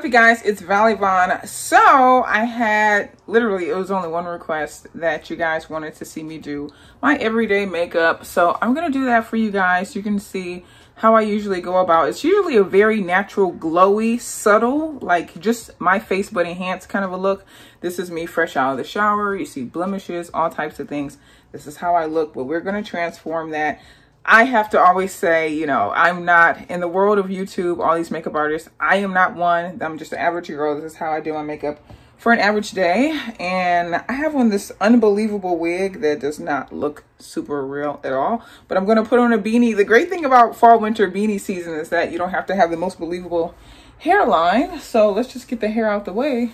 you guys? It's Vallivon. So I had literally, it was only one request that you guys wanted to see me do my everyday makeup. So I'm gonna do that for you guys. You can see how I usually go about. It's usually a very natural, glowy, subtle, like just my face but enhanced kind of a look. This is me fresh out of the shower. You see blemishes, all types of things. This is how I look, but we're gonna transform that. I have to always say, you know, I'm not in the world of YouTube, all these makeup artists. I am not one. I'm just an average girl. This is how I do my makeup for an average day. And I have on this unbelievable wig that does not look super real at all. But I'm going to put on a beanie. The great thing about fall, winter beanie season is that you don't have to have the most believable hairline. So let's just get the hair out the way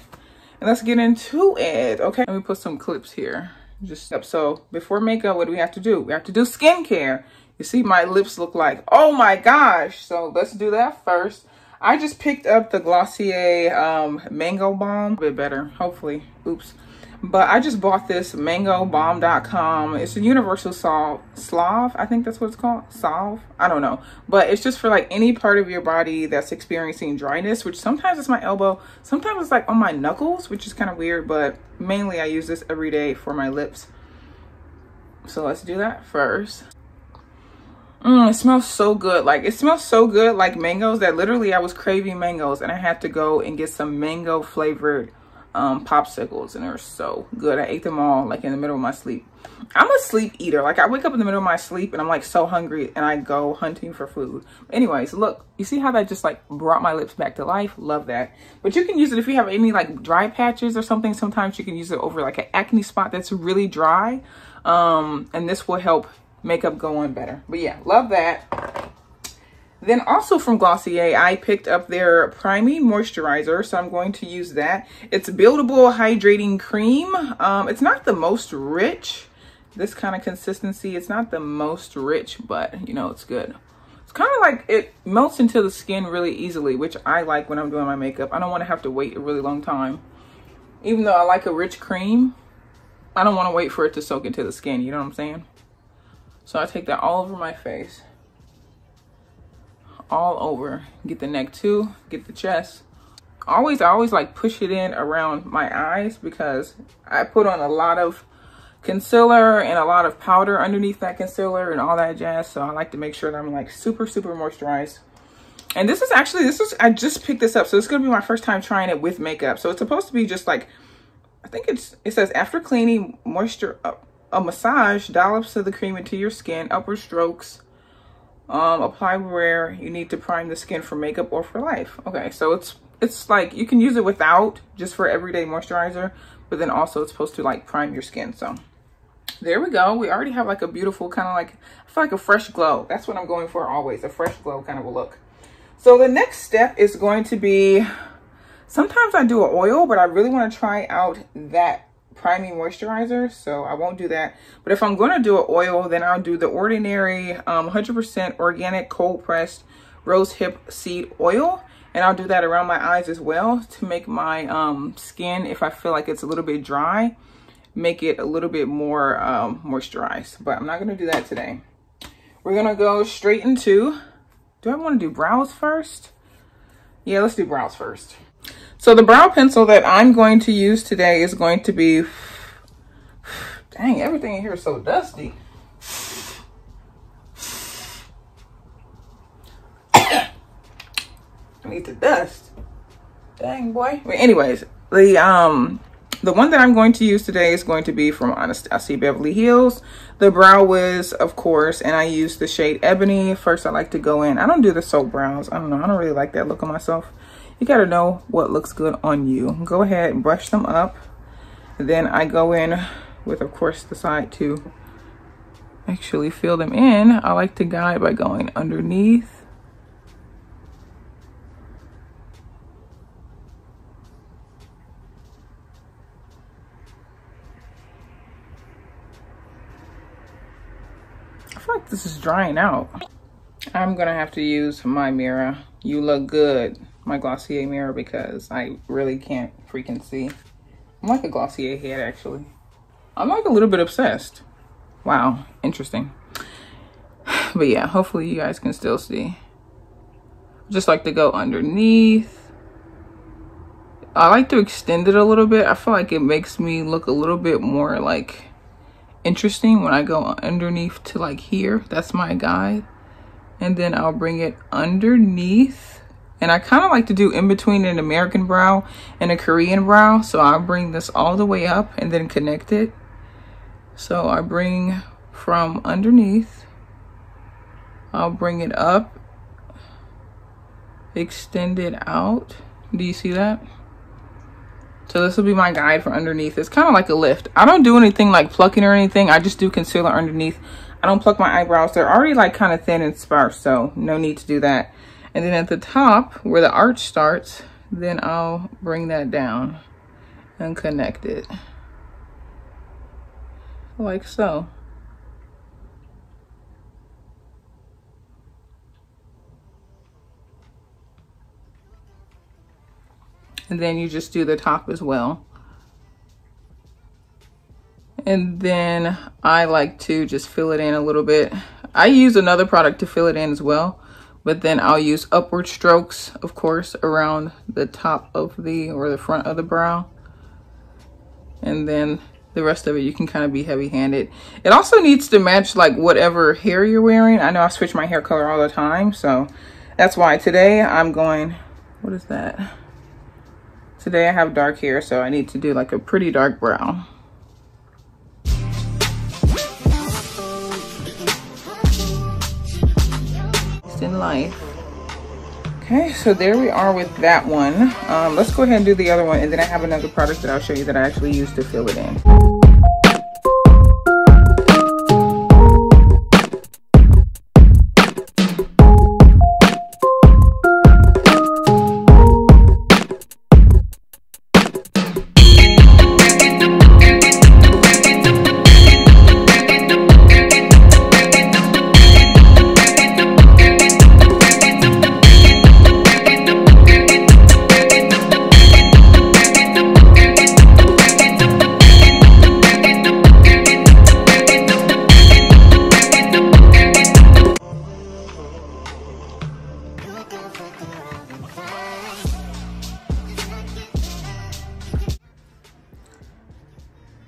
and let's get into it. Okay, let me put some clips here. So before makeup, what do we have to do? We have to do skincare. You see my lips look like, oh my gosh. So let's do that first. I just picked up the Glossier Mango Balm. A bit better, hopefully. Oops. But I just bought this mangobomb.com. It's a universal salve. I think that's what it's called. Salve. I don't know. But it's just for like any part of your body that's experiencing dryness, which sometimes it's my elbow. Sometimes it's like on my knuckles, which is kind of weird. But mainly I use this every day for my lips. So let's do that first. It smells so good. Like, it smells so good like mangoes that literally I was craving mangoes and I had to go and get some mango flavored popsicles, and they're so good. I ate them all like in the middle of my sleep. I'm a sleep eater. Like, I wake up in the middle of my sleep and I'm like so hungry and I go hunting for food. Anyways, look, you see how that just like brought my lips back to life? Love that. But you can use it if you have any like dry patches or something. Sometimes you can use it over like an acne spot that's really dry. And this will help makeup go on better. But yeah, love that. Then also from Glossier, I picked up their priming moisturizer, so I'm going to use that. It's buildable hydrating cream. It's not the most rich, this kind of consistency. It's not the most rich, but you know, it's good. It's kind of like it melts into the skin really easily, which I like when I'm doing my makeup. I don't want to have to wait a really long time. Even though I like a rich cream, I don't want to wait for it to soak into the skin. You know what I'm saying? So I take that all over my face. All over. Get the neck too. Get the chest. I always like push it in around my eyes because I put on a lot of concealer and a lot of powder underneath that concealer and all that jazz. So I like to make sure that I'm like super moisturized. And this is I just picked this up. So it's going to be my first time trying it with makeup. So it's supposed to be just like, I think it says after cleaning, moisture up. A massage, dollops of the cream into your skin, upward strokes. Apply where you need to prime the skin for makeup or for life. Okay, so it's like you can use it without, just for everyday moisturizer, but then also it's supposed to like prime your skin. So there we go. We already have like a beautiful kind of like, I feel like a fresh glow. That's what I'm going for always, a fresh glow kind of a look. So the next step is going to be, sometimes I do an oil, but I really want to try out that priming moisturizer, so I won't do that. But if I'm going to do an oil, then I'll do the ordinary 100% organic cold pressed rose hip seed oil, and I'll do that around my eyes as well to make my skin, if I feel like it's a little bit dry, make it a little bit more moisturized. But I'm not going to do that today. We're going to go straight into, do I want to do brows first? Yeah, let's do brows first. So the brow pencil that I'm going to use today is going to be, dang, everything in here is so dusty. I need to dust. Dang, boy. But anyways, the one that I'm going to use today is going to be from Anastasia Beverly Hills. The Brow Wiz, of course, and I use the shade Ebony. First, I like to go in. I don't do the soap brows. I don't know. I don't really like that look on myself. You gotta know what looks good on you. Go ahead and brush them up. Then I go in with, of course, the side to actually fill them in. I like to guide by going underneath. I feel like this is drying out. I'm gonna have to use my mirror. You Look Good, my Glossier mirror, because I really can't freaking see. I'm like a Glossier head, actually. I'm like a little bit obsessed. Wow, interesting. But yeah, hopefully you guys can still see. Just like to go underneath. I like to extend it a little bit. I feel like it makes me look a little bit more like interesting when I go underneath to like here. That's my guide. And then I'll bring it underneath. And I kind of like to do in between an American brow and a Korean brow. So I'll bring this all the way up and then connect it. So I bring from underneath, I'll bring it up, extend it out. Do you see that? So this will be my guide for underneath. It's kind of like a lift. I don't do anything like plucking or anything. I just do concealer underneath. I don't pluck my eyebrows. They're already like kind of thin and sparse, so no need to do that. And then at the top where the arch starts, then I'll bring that down and connect it like so. And then you just do the top as well. And then I like to just fill it in a little bit. I use another product to fill it in as well, but then I'll use upward strokes, of course, around the top of or the front of the brow. And then the rest of it, you can kind of be heavy-handed. It also needs to match like whatever hair you're wearing. I know I switch my hair color all the time, so that's why today I'm going, what is that? Today I have dark hair, so I need to do like a pretty dark brow. In life. Okay, so there we are with that one. Let's go ahead and do the other one, and then I have another product that I'll show you that I actually use to fill it in.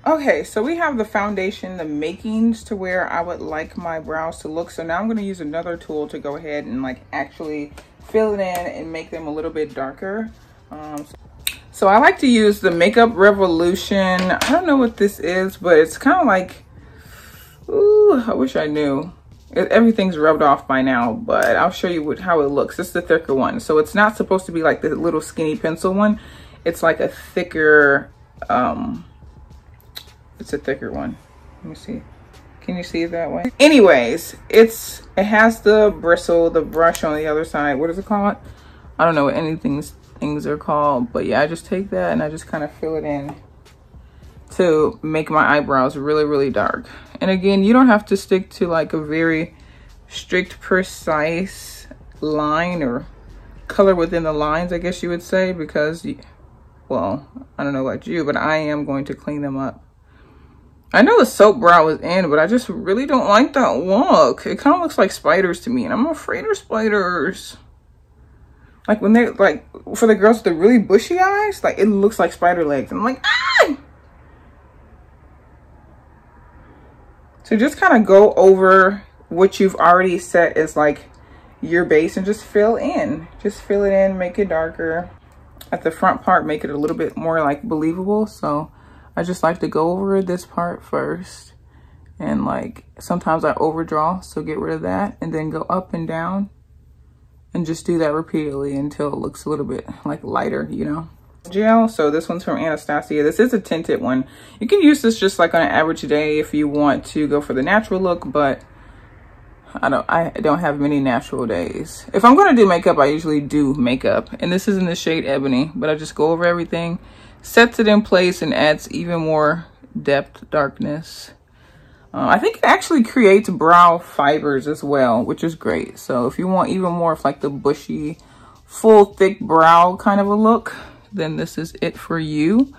Okay, so we have the foundation, the makings to where I would like my brows to look. So now I'm going to use another tool to go ahead and like actually fill it in and make them a little bit darker. So I like to use the Makeup Revolution. I don't know what this is, but it's kind of like, ooh, I wish I knew. Everything's rubbed off by now, but I'll show you how it looks. This is the thicker one. So it's not supposed to be like the little skinny pencil one. It's like a thicker, it's a thicker one. Let me see. Can you see it that way? Anyways, it has the bristle, the brush on the other side. What is it called? I don't know what things are called, but yeah, I just take that and I just kind of fill it in to make my eyebrows really, really dark. And again, you don't have to stick to like a very strict, precise line or color within the lines, I guess you would say, because, well, I don't know about you, but I am going to clean them up. I know the soap brow is in, but I just really don't like that look. It kind of looks like spiders to me, and I'm afraid of spiders. Like when they're like, for the girls with the really bushy eyes, like it looks like spider legs. I'm like, ah! So just kind of go over what you've already set as like your base and just fill in. Just fill it in, make it darker. At the front part, make it a little bit more like believable. So I just like to go over this part first, and like sometimes I overdraw, so get rid of that, and then go up and down and just do that repeatedly until it looks a little bit like lighter, you know. Gel, so this one's from Anastasia. This is a tinted one. You can use this just like on an average day if you want to go for the natural look, but I don't have many natural days. If I'm gonna do makeup, I usually do makeup, and this is in the shade Ebony, but I just go over everything, sets it in place, and adds even more depth, darkness. I think it actually creates brow fibers as well, which is great. So if you want even more of like the bushy, full, thick brow kind of a look, then this is it for you.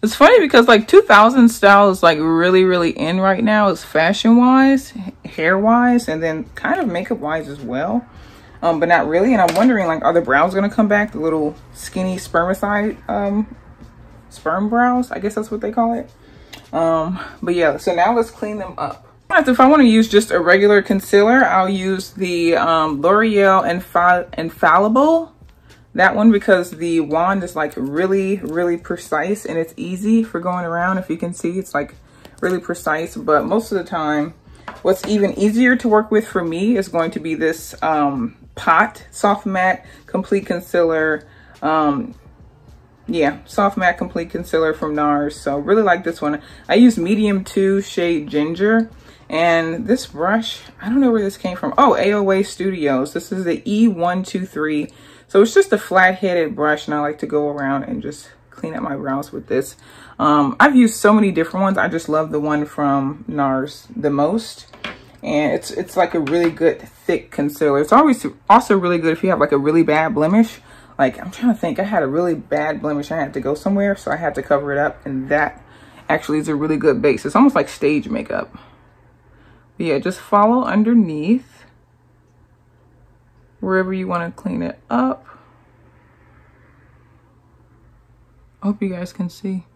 It's funny because like 2000 style is like really, really in right now. It's fashion wise, hair wise, and then kind of makeup wise as well. but not really. And I'm wondering, like, are the brows gonna come back? The little skinny spermicide sperm brows, I guess that's what they call it. But yeah, so now let's clean them up. If I want to use just a regular concealer, I'll use the L'Oreal Infallible. That one, because the wand is like really precise and it's easy for going around. If you can see, it's like really precise. But most of the time, what's even easier to work with for me is going to be this Pot Soft Matte Complete Concealer. Yeah, Soft Matte Complete Concealer from NARS. So really like this one. I use medium 2 shade Ginger. And this brush, I don't know where this came from. Oh, AOA Studios. This is the E123. So it's just a flat-headed brush, and I like to go around and just clean up my brows with this. I've used so many different ones. I just love the one from NARS the most. And it's like a really good thick concealer. It's always also really good if you have like a really bad blemish. Like, I'm trying to think, I had a really bad blemish. I had to go somewhere, so I had to cover it up. And that actually is a really good base. It's almost like stage makeup. But yeah, just follow underneath wherever you want to clean it up. I hope you guys can see.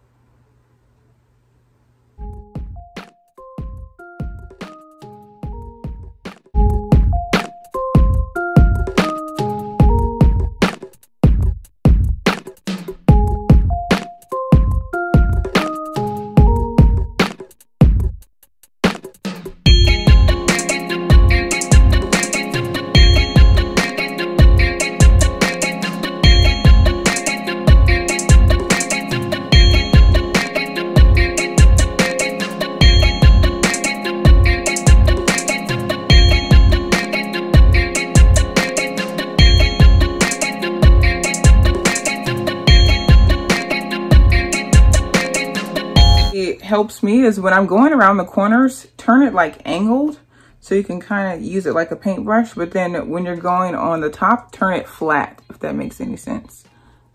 Helps me is when I'm going around the corners, turn it like angled so you can kind of use it like a paintbrush, but then when you're going on the top, turn it flat, if that makes any sense.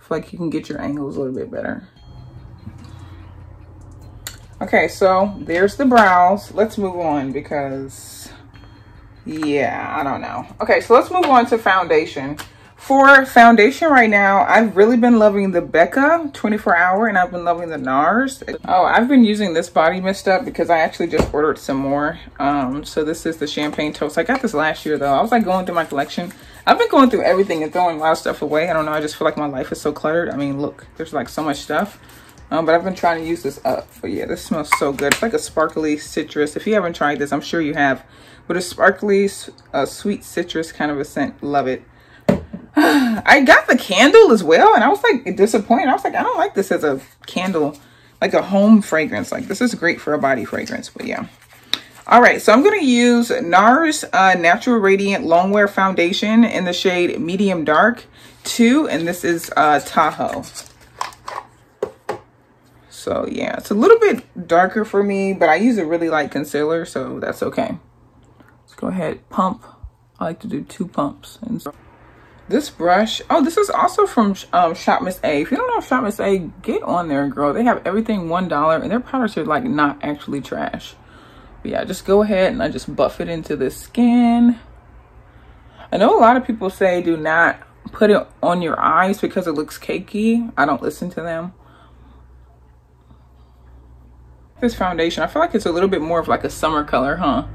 I feel like you can get your angles a little bit better. Okay, so there's the brows. Let's move on because, yeah, I don't know. Okay, so let's move on to foundation. For foundation right now, I've really been loving the Becca 24 Hour, and I've been loving the NARS. Oh, I've been using this body mist up because I actually just ordered some more. So this is the Champagne Toast. I got this last year though. I was like going through my collection. I've been going through everything and throwing a lot of stuff away. I don't know, I just feel like my life is so cluttered. I mean, look, there's like so much stuff. But I've been trying to use this up. But yeah, this smells so good. It's like a sparkly citrus. If you haven't tried this, I'm sure you have. But a sparkly, sweet citrus kind of a scent. Love it. I got the candle as well, and I was like disappointed. I was like, I don't like this as a candle, like a home fragrance. Like, this is great for a body fragrance, but yeah. All right, so I'm going to use NARS Natural Radiant Longwear Foundation in the shade Medium Dark 2, and this is Tahoe. So yeah, it's a little bit darker for me, but I use a really light concealer, so that's okay. Let's go ahead, pump. I like to do 2 pumps. And so this brush, oh, this is also from Shop Miss A. If you don't know Shop Miss A, get on there, girl. They have everything $1, and their products are like not actually trash. But yeah, just go ahead and I just buff it into the skin. I know a lot of people say do not put it on your eyes because it looks cakey. I don't listen to them. This foundation, I feel like it's a little bit more of like a summer color, huh?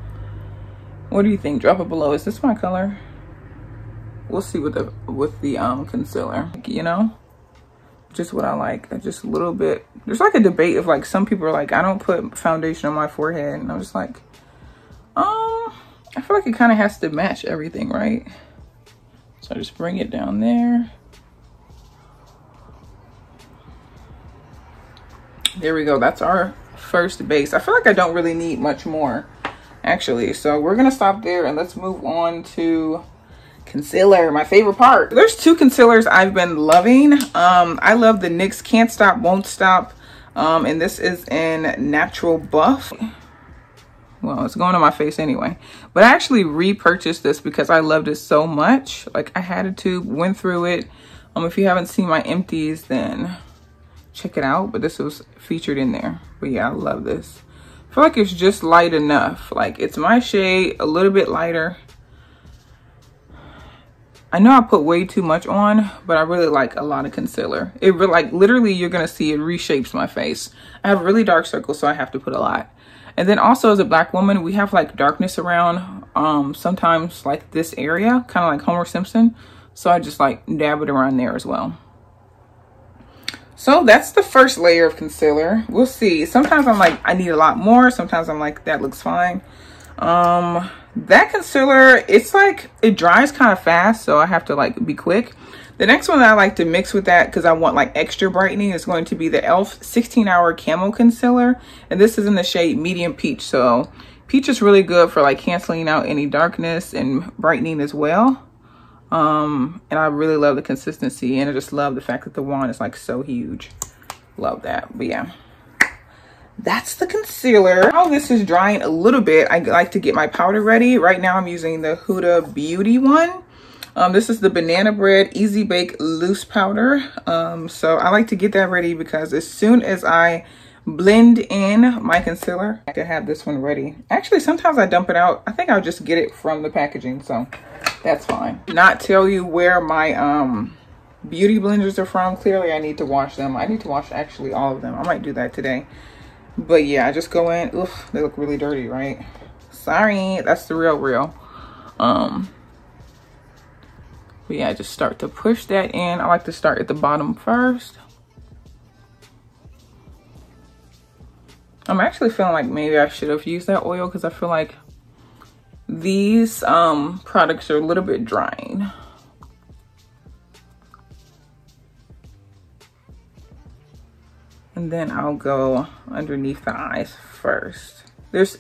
What do you think? Drop it below. Is this my color? We'll see with the concealer, you know, just what I like. Just a little bit. There's like a debate of like, some people are like, I don't put foundation on my forehead, and I'm just like, I feel like it kind of has to match everything, right? So I just bring it down there. There we go. That's our first base. I feel like I don't really need much more, actually. So we're gonna stop there and let's move on to concealer, my favorite part. There's 2 concealers I've been loving. I love the NYX Can't Stop Won't Stop, and this is in Natural Buff. Well, it's going on my face anyway, but I actually repurchased this because I loved it so much. Like, I had a tube, went through it. If you haven't seen my empties, then check it out, but this was featured in there. But yeah, I love this. I feel like it's just light enough. Like, it's my shade, a little bit lighter. I know I put way too much on, but I really like a lot of concealer. It really, like, literally you're gonna see it reshapes my face. I have really dark circles, so I have to put a lot. And then also as a Black woman, we have like darkness around sometimes like this area, kind of like Homer Simpson. So I just like dab it around there as well. So that's the first layer of concealer. We'll see. Sometimes I'm like, I need a lot more. Sometimes I'm like, that looks fine. That concealer, it's like, it dries kind of fast, so I have to like be quick. The next one that I like to mix with that, because I want like extra brightening, is going to be the e.l.f. 16-Hour Camo Concealer. And this is in the shade Medium Peach. So peach is really good for like canceling out any darkness and brightening as well. And I really love the consistency, and I just love the fact that the wand is like so huge. Love that. But yeah, that's the concealer. While this is drying a little bit, I like to get my powder ready. Right now I'm using the Huda Beauty one. This is the Banana Bread Easy Bake Loose Powder. So I like to get that ready because as soon as I blend in my concealer, I can have this one ready. Actually, sometimes I dump it out. I think I'll just get it from the packaging, so that's fine. Not tell you where my beauty blenders are from. Clearly I need to wash them. I need to wash actually all of them. I might do that today. But yeah, I just go in. Oof, they look really dirty, right? Sorry, that's the real. But yeah, just start to push that in. I like to start at the bottom first. I'm actually feeling like maybe I should have used that oil because I feel like these products are a little bit drying. And then I'll go underneath the eyes first. This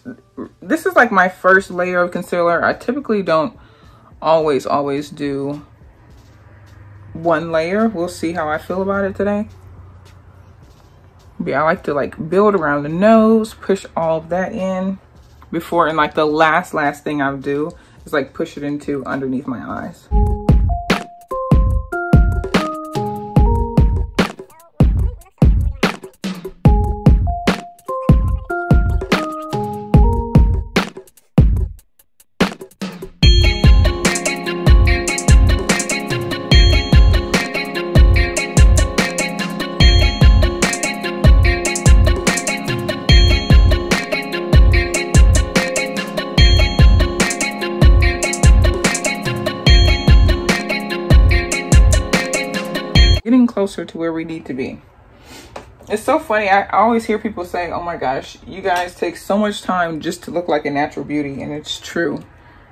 is like my first layer of concealer. I typically don't always do one layer. We'll see how I feel about it today. But yeah, I like to like build around the nose, push all of that in before, and like the last thing I'll do is like push it into underneath my eyes. Getting closer to where we need to be. It's so funny. I always hear people say, oh my gosh, you guys take so much time just to look like a natural beauty. And it's true.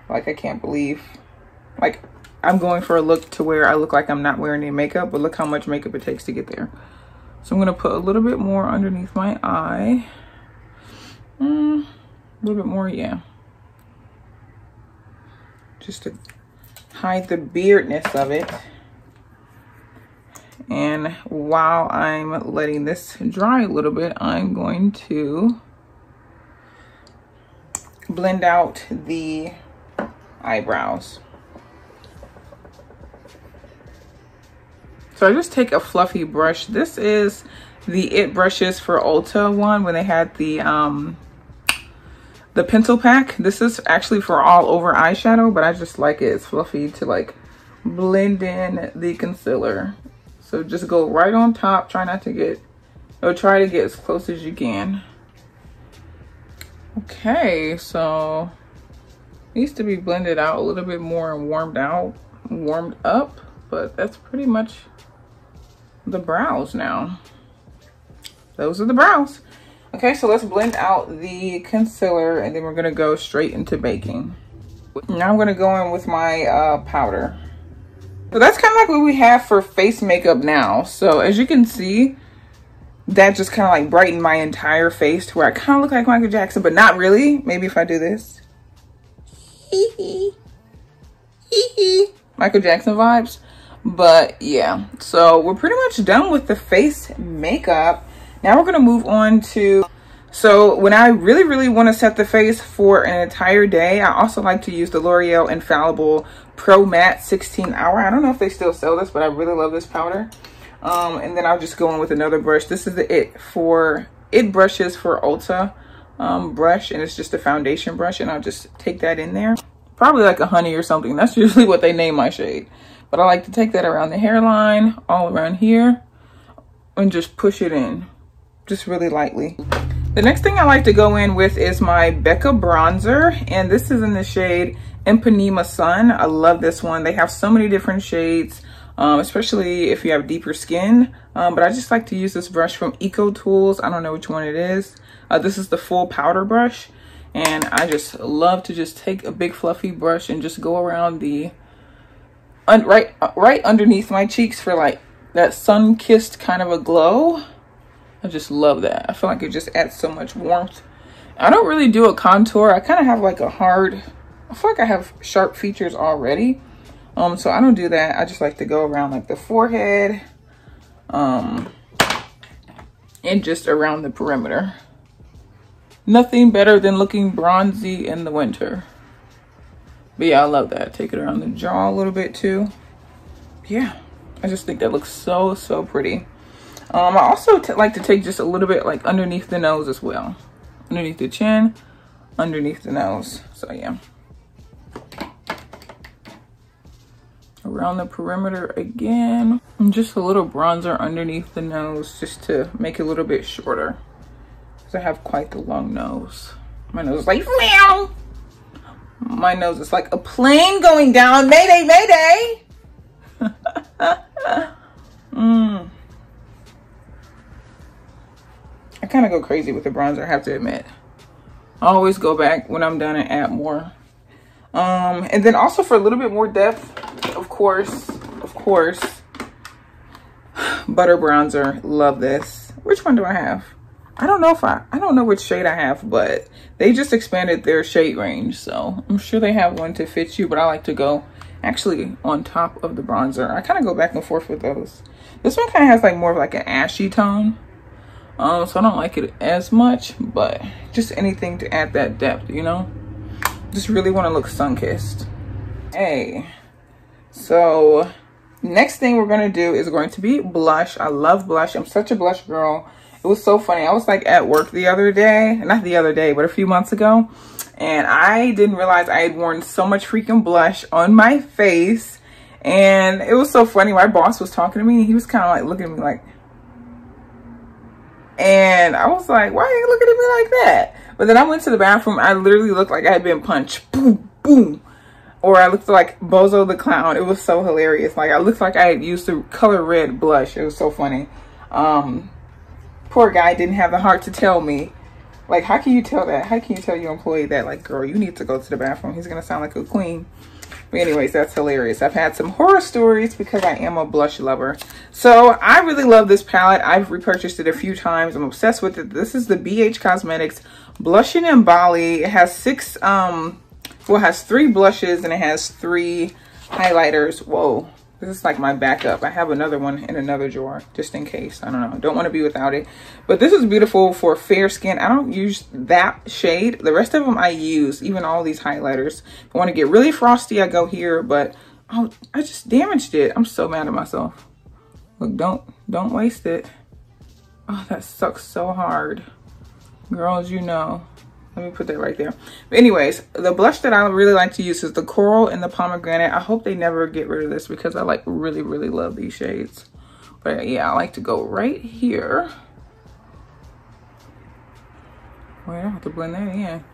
Like, I can't believe, like, I'm going for a look to where I look like I'm not wearing any makeup, but look how much makeup it takes to get there. So I'm going to put a little bit more underneath my eye. A little bit more, yeah. Just to hide the beardness of it. And while I'm letting this dry a little bit, I'm going to blend out the eyebrows. So I just take a fluffy brush. This is the It Brushes for Ulta one when they had the pencil pack. This is actually for all over eyeshadow, but I just like it. It's fluffy to like blend in the concealer. So just go right on top. Try to get as close as you can. Okay, so it needs to be blended out a little bit more and warmed up, but that's pretty much the brows now. Those are the brows. Okay, so let's blend out the concealer and then we're gonna go straight into baking. Now I'm gonna go in with my powder. So that's kind of like what we have for face makeup now. So as you can see, that just kind of like brightened my entire face to where I kind of look like Michael Jackson, but not really. Maybe if I do this. Michael Jackson vibes. But yeah, so we're pretty much done with the face makeup. Now we're going to move on to, so when I really want to set the face for an entire day, I also like to use the L'Oreal Infallible Pro Matte 16-Hour. I don't know if they still sell this, but I really love this powder. And then I'll just go in with another brush. This is the It Brushes for Ulta brush, and it's just a foundation brush, and I'll just take that in there. probably like a honey or something. That's usually what they name my shade. But I like to take that around the hairline, all around here, and just push it in, just really lightly. The next thing I like to go in with is my Becca bronzer, and this is in the shade Ipanema Sun. I love this one. They have so many different shades, especially if you have deeper skin. But I just like to use this brush from Eco Tools. I don't know which one it is. This is the full powder brush. And I just love to just take a big fluffy brush and just go around the, right underneath my cheeks for like that sun-kissed kind of a glow. I just love that. I feel like it just adds so much warmth. I don't really do a contour. I kind of have like a hard, I feel like I have sharp features already. So I don't do that. I just like to go around like the forehead, and just around the perimeter. Nothing better than looking bronzy in the winter. But yeah, I love that. Take it around the jaw a little bit too. Yeah, I just think that looks so, so pretty. I also like to take just a little bit like underneath the nose as well. Underneath the chin, underneath the nose. So yeah. Around the perimeter again. And just a little bronzer underneath the nose just to make it a little bit shorter. Because I have quite the long nose. My nose is like, meow. My nose is like a plane going down. Mayday, mayday. I kind of go crazy with the bronzer, I have to admit. I always go back when I'm done and add more. And then also for a little bit more depth, of course, butter bronzer. Love this. Which one do I have? I don't know which shade I have, but they just expanded their shade range, so I'm sure they have one to fit you, but I like to go actually on top of the bronzer. I kind of go back and forth with those. This one kind of has like more of like an ashy tone. So I don't like it as much, but just anything to add that depth, you know? Just really want to look sun-kissed. Hey, so next thing we're going to do is going to be blush. I love blush. I'm such a blush girl. It was so funny. I was like at work the other day, not the other day, but a few months ago. And I didn't realize I had worn so much freaking blush on my face. And it was so funny. My boss was talking to me. He was kind of like looking at me like, and I was like, why are you looking at me like that? But then I went to the bathroom. I literally looked like I had been punched. Boom, boom. Or I looked like Bozo the Clown. It was so hilarious. Like I looked like I had used the color red blush. It was so funny. Poor guy didn't have the heart to tell me. Like, how can you tell that? How can you tell your employee that? Like, girl, you need to go to the bathroom. He's going to sound like a queen. But anyways, that's hilarious. I've had some horror stories because I am a blush lover. So I really love this palette. I've repurchased it a few times. I'm obsessed with it. This is the BH Cosmetics Blushing in Bali. It has it has 3 blushes and it has 3 highlighters. Whoa. This is like my backup. I have another one in another drawer just in case. I don't know. Don't want to be without it. But this is beautiful for fair skin. I don't use that shade. The rest of them I use, even all these highlighters. If I want to get really frosty, I go here. But oh, I just damaged it. I'm so mad at myself. Look, don't waste it. Oh, that sucks so hard. Girls, you know. Let me put that right there. But anyways, the blush that I really like to use is the Coral and the Pomegranate. I hope they never get rid of this because I like really, really love these shades. But yeah, I like to go right here. Wait, I have to blend that in.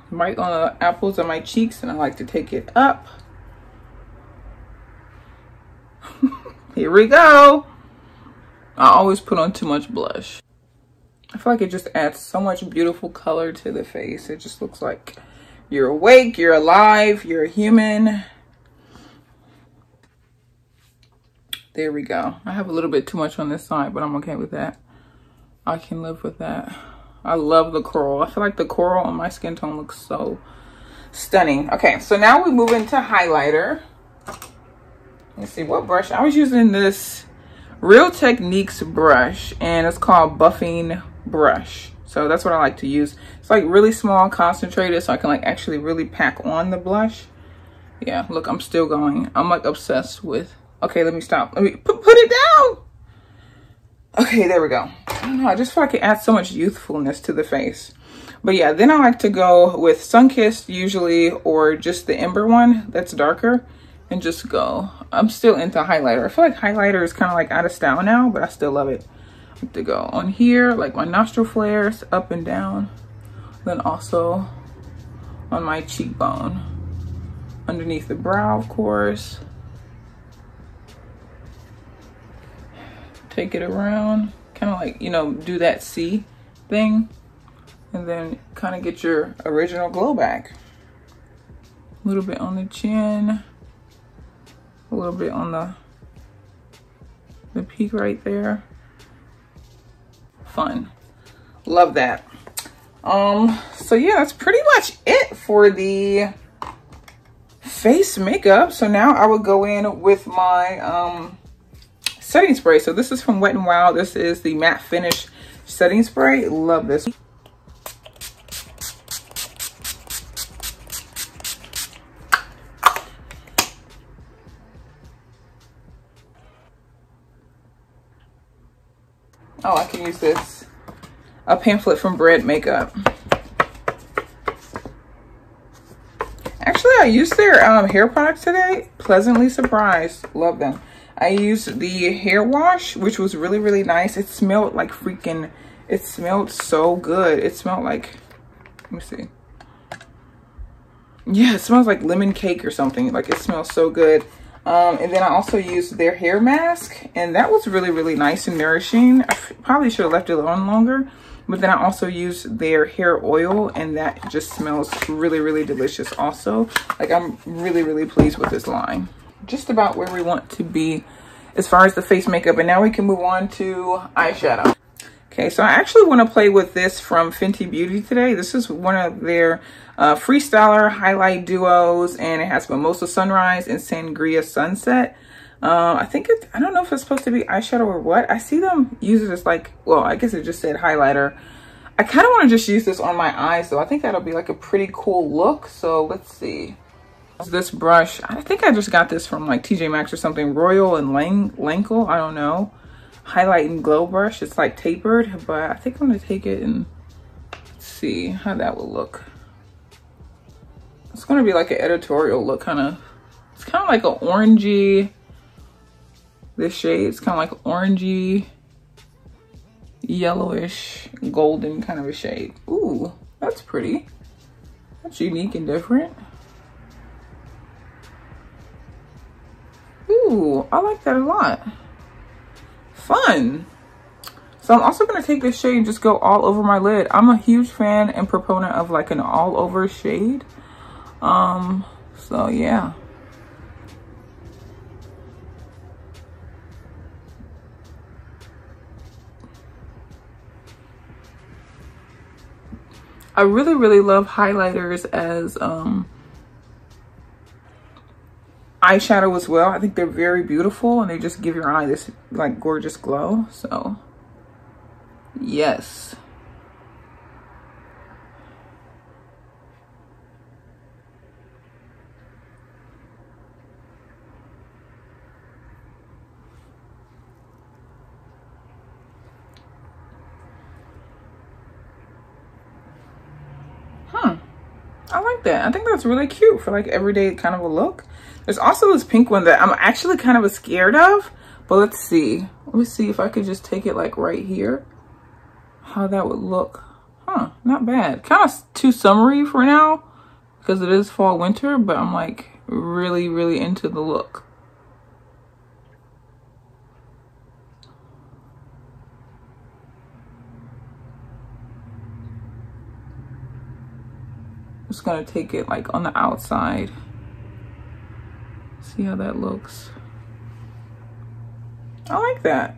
Right on the apples of my cheeks, and I like to take it up. Here we go. I always put on too much blush. I feel like it just adds so much beautiful color to the face. It just looks like you're awake, you're alive, you're a human. There we go. I have a little bit too much on this side, but I'm okay with that. I can live with that. I love the coral. I feel like the coral on my skin tone looks so stunning. Okay, so now we move into highlighter. Let's see what brush. I was using this Real Techniques brush, and it's called Buffing Brush. So that's what I like to use. It's like really small, concentrated, so I can like actually really pack on the blush. Yeah, look, I'm still going. I'm like obsessed with. Okay, let me stop. Let me put it down. Okay, there we go. I don't know. I just feel like it adds so much youthfulness to the face. But yeah, then I like to go with Sunkissed usually, or just the Ember one that's darker, and just go. I'm still into highlighter. I feel like highlighter is kind of like out of style now, but I still love it. I like to go on here, like my nostril flares, up and down. Then also on my cheekbone. Underneath the brow, of course. Take it around, kind of like, you know, do that C thing. And then kind of get your original glow back. A little bit on the chin. A little bit on the peak right there. Fun. Love that. So yeah, that's pretty much it for the face makeup. So now I would go in with my setting spray. So this is from Wet n Wild. This is the matte finish setting spray. Love this. Oh, I can use this. A pamphlet from Bread Makeup. Actually, I used their hair products today. Pleasantly surprised. Love them. I used the hair wash, which was really, really nice. It smelled like freaking, it smelled so good. It smelled like, let me see. Yeah, it smells like lemon cake or something. Like, it smells so good. And then I also used their hair mask, and that was really, really nice and nourishing. I probably should have left it on longer. But then I also used their hair oil, and that just smells really, really delicious also. Like, I'm really, really pleased with this line. Just about where we want to be as far as the face makeup. And now we can move on to eyeshadow. Okay, so I actually want to play with this from Fenty Beauty today. This is one of their Freestyler highlight duos, and it has Mimosa Sunrise and Sangria Sunset. I think I don't know if it's supposed to be eyeshadow or what. I see them use it as like, well, I guess it just said highlighter. I kind of want to just use this on my eyes, so I think that'll be like a pretty cool look. So let's see. This brush, I think I just got this from like TJ Maxx or something. Royal and Lankle, I don't know. Highlight and glow brush. It's like tapered, but I think I'm gonna take it and see how that will look. It's gonna be like an editorial look, kind of. It's kind of like an orangey. This shade, it's kind of like orangey, yellowish, golden kind of a shade. Ooh, that's pretty. That's unique and different. Ooh, I like that a lot. Fun. So I'm also going to take this shade and just go all over my lid. I'm a huge fan and proponent of like an all over shade. So yeah. I really, really love highlighters as eyeshadow as well. I think they're very beautiful, and they just give your eye this like gorgeous glow. So yes. I like that. I think that's really cute for like everyday kind of a look. There's also this pink one that I'm actually kind of scared of, but let's see. Let me see if I could just take it like right here. How that would look. Huh, not bad. Kind of too summery for now because it is fall winter, but I'm like really, really into the look. Just gonna take it like on the outside. See how that looks. I like that.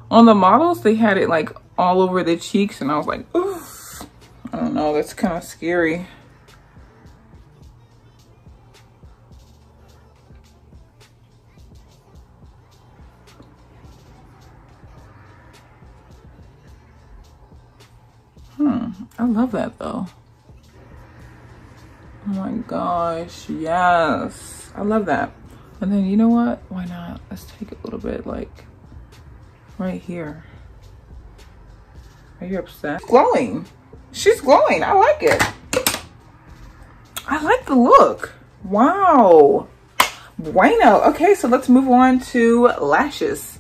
On the models, they had it like all over the cheeks, and I was like, ooh, I don't know, that's kind of scary. I love that though. Oh my gosh, yes. I love that. And then you know what? Why not? Let's take a little bit like right here. Are you upset? Glowing. She's glowing. I like it. I like the look. Wow. Bueno. Okay, so let's move on to lashes.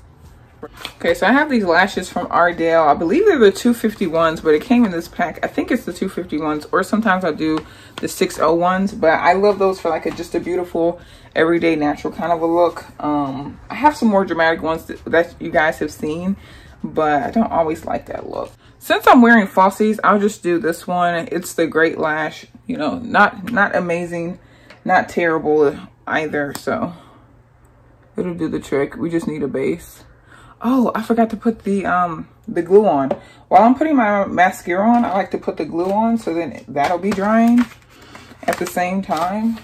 Okay, so I have these lashes from Ardell. I believe they're the 251s, but it came in this pack. I think it's the 251s, or sometimes I do the 601s, but I love those for like just a beautiful everyday natural kind of a look. I have some more dramatic ones that you guys have seen, but I don't always like that look. Since I'm wearing falsies, I'll just do this one. It's the Great Lash, you know, not amazing, not terrible either, so it'll do the trick. We just need a base. Oh, I forgot to put the glue on. While I'm putting my mascara on, I like to put the glue on, so then that'll be drying at the same time.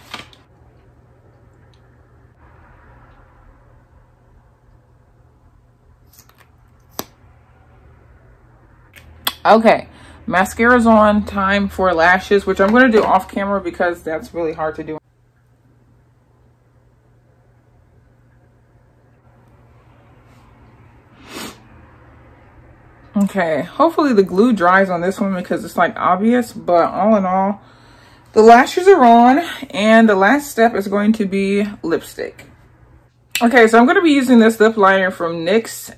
Okay, mascara's on. Time for lashes, which I'm going to do off camera because that's really hard to do. Okay, hopefully the glue dries on this one because it's like obvious, but all in all, the lashes are on, and the last step is going to be lipstick. Okay, so I'm going to be using this lip liner from NYX.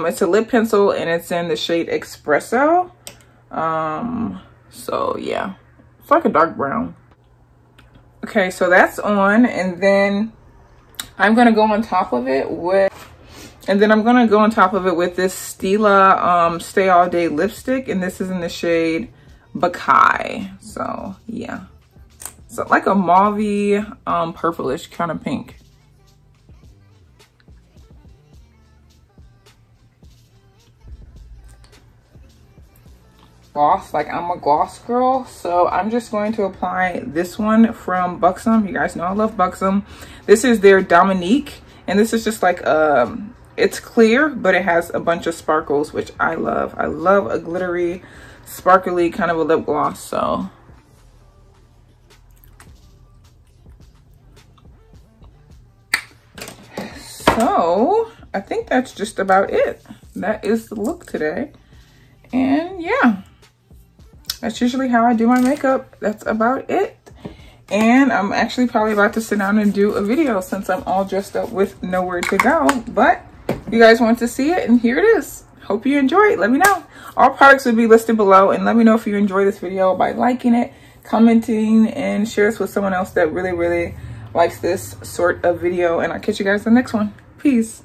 It's a lip pencil and it's in the shade Espresso. So yeah, it's like a dark brown. Okay, so that's on, and then I'm going to go on top of it with this Stila Stay All Day lipstick, and this is in the shade Baci. So yeah, so like a mauve-y purplish kind of pink. Gloss, like I'm a gloss girl, so I'm just going to apply this one from Buxom. You guys know I love Buxom. This is their Dominque, and this is just like it's clear, but it has a bunch of sparkles, which I love. I love a glittery, sparkly kind of a lip gloss. So I think that's just about it. That is the look today, and yeah. That's usually how I do my makeup. That's about it. And I'm actually probably about to sit down and do a video since I'm all dressed up with nowhere to go. But you guys want to see it, and here it is. Hope you enjoy it. Let me know. All products will be listed below, and let me know if you enjoy this video by liking it, commenting, and share this with someone else that really likes this sort of video. And I'll catch you guys in the next one. Peace.